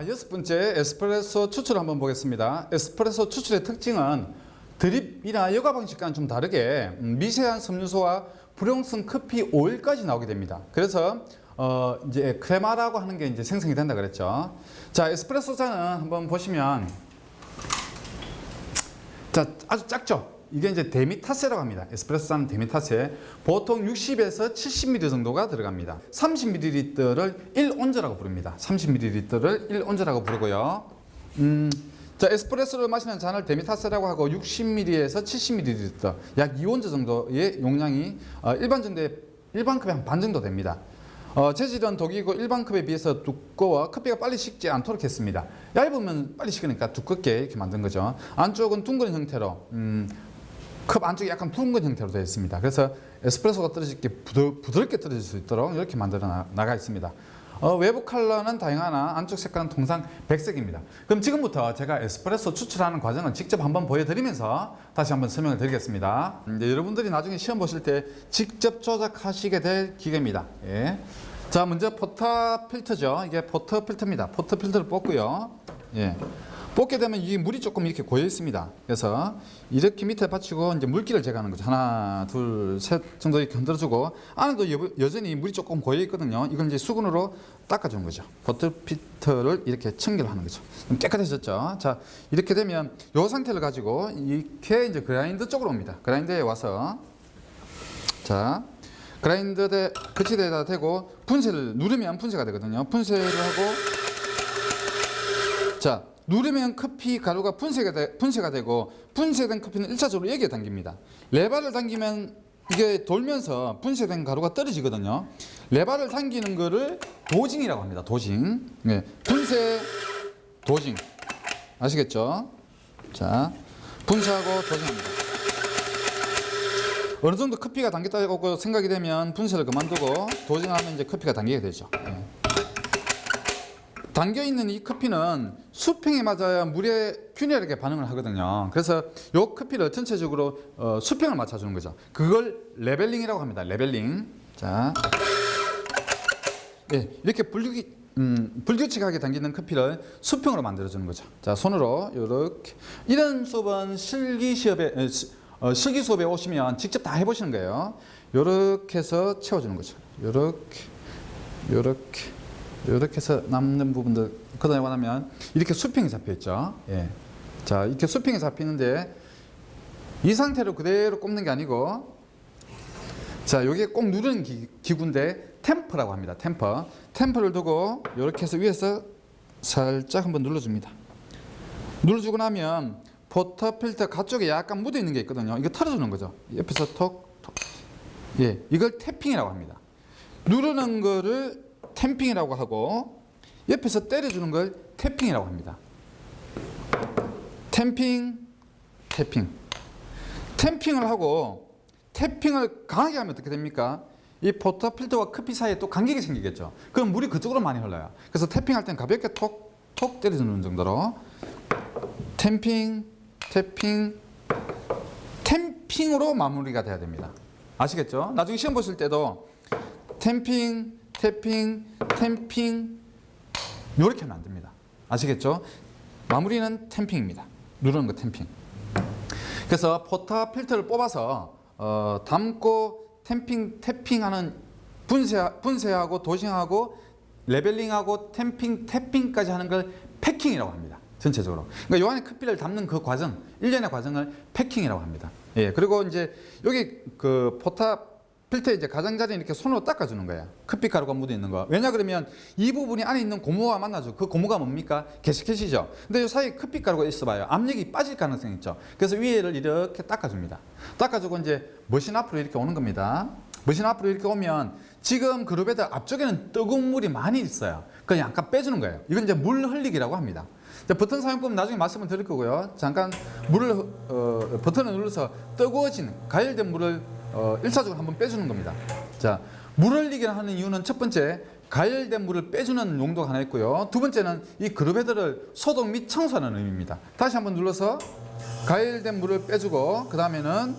자, 여섯 번째 에스프레소 추출을 한번 보겠습니다. 에스프레소 추출의 특징은 드립이나 여과 방식과는 좀 다르게 미세한 섬유소와 불용성 커피 오일까지 나오게 됩니다. 그래서 이제 크레마라고 하는 게 이제 생성이 된다 그랬죠. 자, 에스프레소 잔은 한번 보시면 자, 아주 작죠. 이게 이제 데미타세라고 합니다. 에스프레소 잔은 데미타세. 보통 60에서 70ml 정도가 들어갑니다. 30ml를 1온즈라고 부릅니다. 30ml를 1온즈라고 부르고요. 자, 에스프레소를 마시는 잔을 데미타세라고 하고 60ml에서 70ml, 약 2온즈 정도의 용량이 일반컵의 한 반 정도 됩니다. 재질은 독이고 일반컵에 비해서 두꺼워 커피가 빨리 식지 않도록 했습니다. 얇으면 빨리 식으니까 두껍게 이렇게 만든 거죠. 안쪽은 둥근 형태로 컵 안쪽이 약간 둥근 형태로 되어 있습니다. 그래서 에스프레소가 떨어질 게 부드럽게 떨어질 수 있도록 이렇게 만들어 나가 있습니다. 외부 컬러는 다양하나 안쪽 색깔은 통상 백색입니다. 그럼 지금부터 제가 에스프레소 추출하는 과정을 직접 한번 보여드리면서 다시 한번 설명을 드리겠습니다. 이제 여러분들이 나중에 시험 보실 때 직접 조작하시게 될 기계입니다. 예. 자, 먼저 포터 필터죠. 이게 포터 필터입니다. 포터 필터를 뽑고요. 예. 뽑게 되면 이 물이 조금 이렇게 고여 있습니다. 그래서 이렇게 밑에 받치고 이제 물기를 제거하는 거죠. 하나, 둘, 셋 정도 이렇게 흔들어주고 안에도 여전히 물이 조금 고여 있거든요. 이걸 이제 수건으로 닦아주는 거죠. 포터 필터를 이렇게 청결을 하는 거죠. 그럼 깨끗해졌죠. 자, 이렇게 되면 이 상태를 가지고 이렇게 이제 그라인더 쪽으로 옵니다. 그라인더에 와서 자, 그라인더에 거치대에다 대고 분쇄를 누르면 분쇄가 되거든요. 분쇄를 하고 자. 누르면 커피 가루가 분쇄가 되고 분쇄된 커피는 1차적으로 여기에 당깁니다. 레바를 당기면 이게 돌면서 분쇄된 가루가 떨어지거든요. 레바를 당기는 거를 도징이라고 합니다. 도징. 네. 분쇄, 도징. 아시겠죠? 자, 분쇄하고 도징합니다. 어느 정도 커피가 당겼다고 생각이 되면 분쇄를 그만두고 도징하면 이제 커피가 당기게 되죠. 네. 담겨있는 이 커피는 수평에 맞아야 물에 균일하게 반응을 하거든요. 그래서 이 커피를 전체적으로 수평을 맞춰주는 거죠. 그걸 레벨링이라고 합니다. 레벨링. 자, 네, 이렇게 불규칙하게 당기는 커피를 수평으로 만들어주는 거죠. 자, 손으로 이렇게. 이런 수업은 실기 수업에 오시면 직접 다 해보시는 거예요. 이렇게 해서 채워주는 거죠. 이렇게 해서 남는 부분들 걷어내고 나면 이렇게 수평이 잡혀 있죠. 예. 자, 이렇게 수평이 잡히는데 이 상태로 그대로 꼽는 게 아니고 자, 이게 꼭 누르는 기구인데 템퍼라고 합니다. 템퍼를 두고 이렇게 해서 위에서 살짝 한번 눌러줍니다. 눌러주고 나면 포터 필터 가쪽에 약간 묻어 있는 게 있거든요. 이거 털어주는 거죠. 옆에서 톡. 예, 이걸 태핑이라고 합니다. 누르는 거를 탬핑이라고 하고 옆에서 때려주는 걸 태핑이라고 합니다. 탬핑을 하고 태핑을 강하게 하면 어떻게 됩니까? 이 포터 필터와 커피 사이에 또 간격이 생기겠죠. 그럼 물이 그쪽으로 많이 흘러요. 그래서 태핑할 때는 가볍게 톡 때려주는 정도로 탬핑으로 마무리가 돼야 됩니다. 아시겠죠? 나중에 시험 보실 때도 탬핑 이렇게 하면 안 됩니다. 아시겠죠? 마무리는 탬핑입니다. 누르는 거 탬핑. 그래서 포터 필터를 뽑아서 담고 탬핑하는 분쇄하고 도징하고 레벨링하고 탬핑까지 하는 걸 패킹이라고 합니다. 전체적으로. 그러니까 요 안에 커피를 담는 그 과정, 일련의 과정을 패킹이라고 합니다. 예. 그리고 이제 여기 그 포터 필터에 이제 가장자리는 이렇게 손으로 닦아주는 거예요. 커피 가루가 묻어 있는 거. 왜냐 그러면 이 부분이 안에 있는 고무와 만나죠. 그 고무가 뭡니까? 게시켓이죠. 근데 이 사이에 커피 가루가 있어봐요. 압력이 빠질 가능성이 있죠. 그래서 위에를 이렇게 닦아줍니다. 닦아주고 이제 머신 앞으로 이렇게 오는 겁니다. 머신 앞으로 이렇게 오면 지금 그룹에다 앞쪽에는 뜨거운 물이 많이 있어요. 그냥 약간 빼주는 거예요. 이건 이제 물 흘리기라고 합니다. 버튼 사용법은 나중에 말씀을 드릴 거고요. 잠깐 버튼을 눌러서 뜨거워진 가열된 물을 1차적으로 한번 빼주는 겁니다. 자, 물 흘리기를 하는 이유는 첫 번째, 가열된 물을 빼주는 용도가 하나 있고요. 두 번째는 이 그룹헤드를 소독 및 청소하는 의미입니다. 다시 한번 눌러서 가열된 물을 빼주고 그 다음에는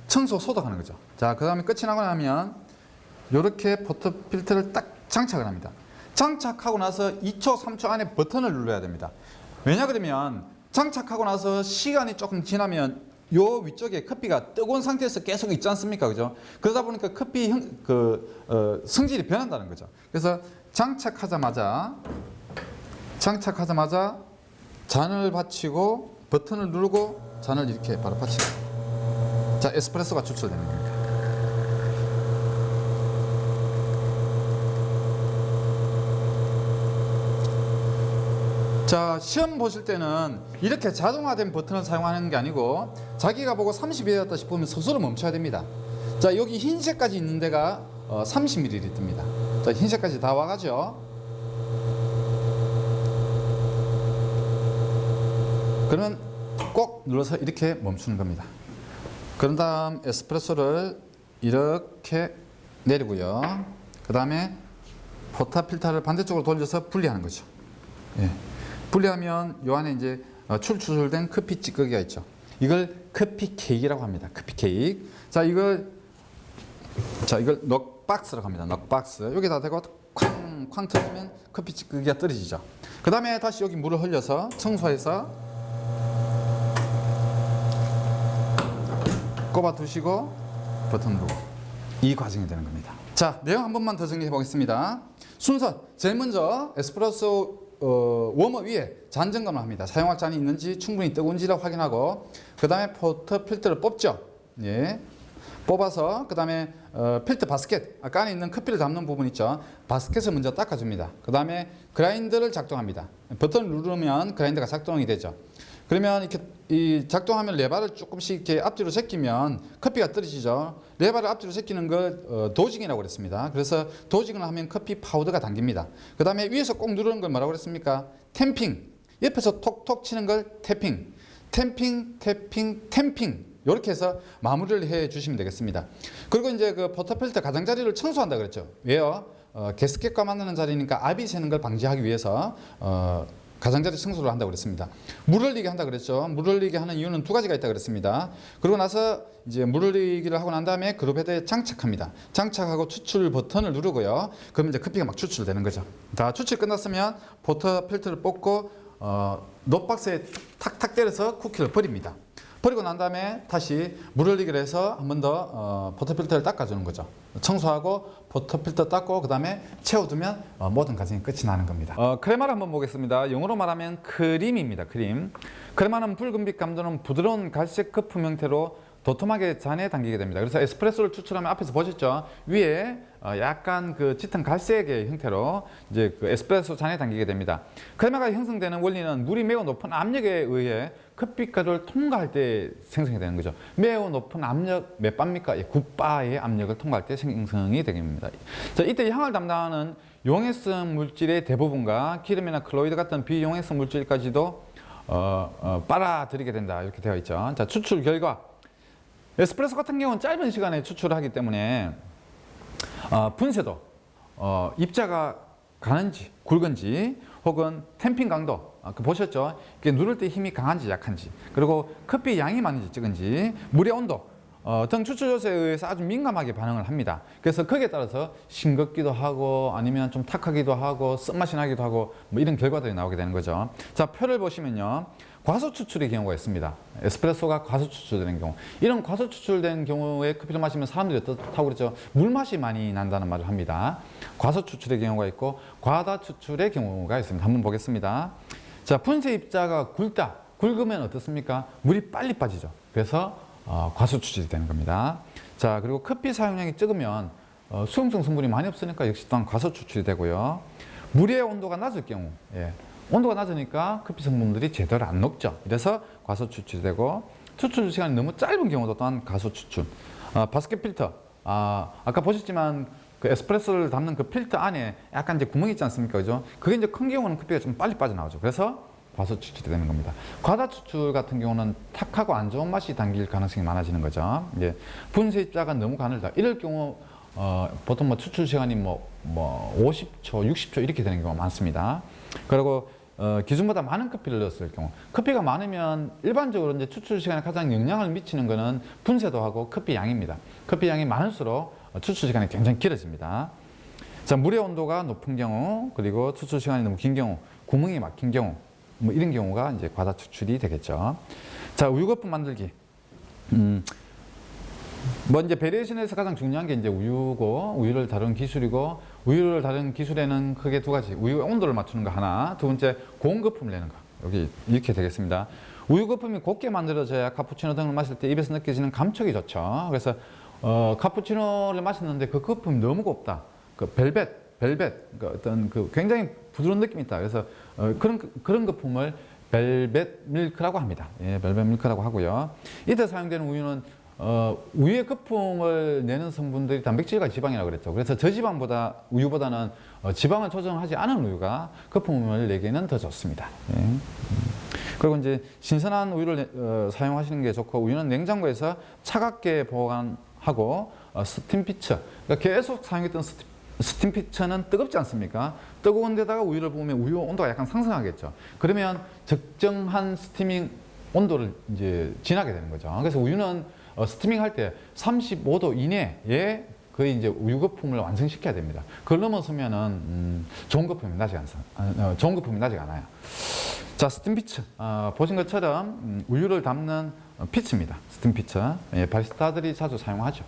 청소, 소독하는 거죠. 자, 그 다음에 끝이 나고 나면 이렇게 포터 필터를 딱 장착을 합니다. 장착하고 나서 2초, 3초 안에 버튼을 눌러야 됩니다. 왜냐 그러면 장착하고 나서 시간이 조금 지나면 요 위쪽에 커피가 뜨거운 상태에서 계속 있지 않습니까? 그죠? 그러다 보니까 커피 성질이 변한다는 거죠. 그래서 장착하자마자 잔을 받치고 버튼을 누르고 잔을 이렇게 바로 받치고, 자, 에스프레소가 추출되는 겁니다. 자, 시험 보실 때는 이렇게 자동화된 버튼을 사용하는 게 아니고 자기가 보고 30이 되었다 싶으면 스스로 멈춰야 됩니다. 자, 여기 흰색까지 있는 데가 30ml입니다. 자, 흰색까지 다 와가죠. 그러면 꼭 눌러서 이렇게 멈추는 겁니다. 그런 다음 에스프레소를 이렇게 내리고요. 그 다음에 포타필터를 반대쪽으로 돌려서 분리하는 거죠. 예. 분리하면 요 안에 이제 추출된 커피 찌꺼기가 있죠. 이걸 커피 케이크라고 합니다. 커피 케이크. 자, 이걸 넉박스라고 합니다. 넉박스. 여기다 대고 쾅 터지면 커피 찌꺼기가 떨어지죠. 그 다음에 다시 여기 물을 흘려서 청소해서 꼽아 두시고 버튼 누르고, 이 과정이 되는 겁니다. 자, 내용 한 번만 더 정리해 보겠습니다. 순서, 제일 먼저 에스프레소 웜업 위에 잔 점검을 합니다. 사용할 잔이 있는지 충분히 뜨거운지를 확인하고, 그 다음에 포터 필터를 뽑죠. 예. 뽑아서 그 다음에 필터 바스켓, 아까 안에 있는 커피를 담는 부분 있죠. 바스켓을 먼저 닦아줍니다. 그 다음에 그라인더를 작동합니다. 버튼을 누르면 그라인더가 작동이 되죠. 그러면 이렇게 작동하면 레바를 조금씩 이렇게 앞뒤로 제끼면 커피가 떨어지죠. 레바를 앞뒤로 제끼는 걸 도징이라고 그랬습니다. 그래서 도징을 하면 커피 파우더가 당깁니다. 그 다음에 위에서 꼭 누르는 걸 뭐라고 그랬습니까? 탬핑. 옆에서 톡톡 치는 걸 태핑. 탬핑. 이렇게 해서 마무리를 해 주시면 되겠습니다. 그리고 이제 그 포터필터 가장자리를 청소한다 그랬죠. 왜요? 가스켓과 만나는 자리니까 압이 새는 걸 방지하기 위해서 가장자리 청소를 한다고 그랬습니다. 물 흘리게 한다 그랬죠. 물 흘리게 하는 이유는 두 가지가 있다 그랬습니다. 그러고 나서 이제 물 흘리기를 하고 난 다음에 그룹 헤드에 장착합니다. 장착하고 추출 버튼을 누르고요. 그러면 이제 커피가 막 추출되는 거죠. 다 추출 끝났으면 포터 필터를 뽑고 넛박스에 탁탁 때려서 쿠키를 버립니다. 버리고 난 다음에 다시 물 흘리기를 해서 한 번 더 포터필터를 닦아주는 거죠. 청소하고 포터필터 닦고 그 다음에 채워두면 모든 과정이 끝이 나는 겁니다. 크레마를 한번 보겠습니다. 영어로 말하면 크림입니다. 크림. 크레마는 붉은빛 감도는 부드러운 갈색 거품 형태로 도톰하게 잔에 담기게 됩니다. 그래서 에스프레소를 추출하면 앞에서 보셨죠? 위에 약간 그 짙은 갈색의 형태로 이제 그 에스프레소 잔에 담기게 됩니다. 크레마가 형성되는 원리는 물이 매우 높은 압력에 의해 커피가루를 통과할 때 생성이 되는 거죠. 매우 높은 압력 몇 바입니까? 9바의 압력을 통과할 때 생성이 되게 됩니다. 자, 이때 향을 담당하는 용해성 물질의 대부분과 기름이나 클로이드 같은 비용해성 물질까지도 빨아들이게 된다. 이렇게 되어 있죠. 자, 추출 결과. 에스프레소 같은 경우는 짧은 시간에 추출하기 때문에 분쇄도, 입자가 가는지 굵은지 혹은 탬핑 강도, 보셨죠? 이게 누를 때 힘이 강한지 약한지, 그리고 커피 양이 많은지 적은지, 물의 온도 등 추출 요소에 의해서 아주 민감하게 반응을 합니다. 그래서 거기에 따라서 싱겁기도 하고 아니면 좀 탁하기도 하고 쓴맛이 나기도 하고 뭐 이런 결과들이 나오게 되는 거죠. 자, 표를 보시면요. 과소 추출의 경우가 있습니다. 에스프레소가 과소 추출되는 경우, 이런 과소 추출된 경우에 커피를 마시면 사람들이 어떻다고 그랬죠? 물맛이 많이 난다는 말을 합니다. 과소 추출의 경우가 있고 과다 추출의 경우가 있습니다. 한번 보겠습니다. 자, 분쇄 입자가 굵으면 어떻습니까? 물이 빨리 빠지죠. 그래서 과소 추출이 되는 겁니다. 자, 그리고 커피 사용량이 적으면 수용성 성분이 많이 없으니까 역시 또한 과소 추출이 되고요. 물의 온도가 낮을 경우, 온도가 낮으니까 커피 성분들이 제대로 안 녹죠. 그래서 과소 추출되고, 추출 시간이 너무 짧은 경우도 또한 과소 추출. 바스켓 필터, 아까 보셨지만 그 에스프레소를 담는 그 필터 안에 약간 이제 구멍이 있지 않습니까? 그죠? 그게 이제 큰 경우는 커피가 좀 빨리 빠져나오죠. 그래서 과소 추출이 되는 겁니다. 과다 추출 같은 경우는 탁하고 안 좋은 맛이 담길 가능성이 많아지는 거죠. 분쇄 입자가 너무 가늘다. 이럴 경우 보통 뭐 추출 시간이 뭐 50초, 60초 이렇게 되는 경우가 많습니다. 그리고 기준보다 많은 커피를 넣었을 경우, 커피가 많으면 일반적으로 이제 추출 시간에 가장 영향을 미치는 것은 분쇄도하고 커피 양입니다. 커피 양이 많을수록 추출 시간이 굉장히 길어집니다. 자, 물의 온도가 높은 경우, 그리고 추출 시간이 너무 긴 경우, 구멍이 막힌 경우, 뭐 이런 경우가 이제 과다 추출이 되겠죠. 자, 우유 거품 만들기. 뭐 이제 베리에이션에서 가장 중요한 게 이제 우유고, 우유를 다루는 기술이고, 우유를 다루는 기술에는 크게 두 가지. 우유 온도를 맞추는 거 하나, 두 번째 고온 거품을 내는 거. 여기 이렇게 되겠습니다. 우유 거품이 곱게 만들어져야 카푸치노 등을 마실 때 입에서 느껴지는 감촉이 좋죠. 그래서 카푸치노를 마셨는데 그 거품이 너무 곱다. 그 벨벳, 그 어떤 그 굉장히 부드러운 느낌이 있다. 그래서 그런 거품을 벨벳 밀크라고 합니다. 예, 벨벳 밀크라고 하고요. 이때 사용되는 우유는 우유의 거품을 내는 성분들이 단백질과 지방이라고 그랬죠. 그래서 저지방보다 우유보다는 지방을 조정하지 않은 우유가 거품을 내기에는 더 좋습니다. 예. 그리고 이제 신선한 우유를 사용하시는 게 좋고, 우유는 냉장고에서 차갑게 보관하고 스팀 피처, 그러니까 계속 사용했던 스팀 피처는 뜨겁지 않습니까? 뜨거운 데다가 우유를 부으면 우유 온도가 약간 상승하겠죠. 그러면 적정한 스티밍 온도를 이제 지나게 되는 거죠. 그래서 우유는 스티밍 할 때 35도 이내에 거의 이제 우유 거품을 완성시켜야 됩니다. 그걸 넘어서면은 좋은 거품이 나지 않아요. 자, 스팀 피처. 보신 것처럼 우유를 담는 피처입니다. 스팀 피처. 예, 바리스타들이 자주 사용하죠.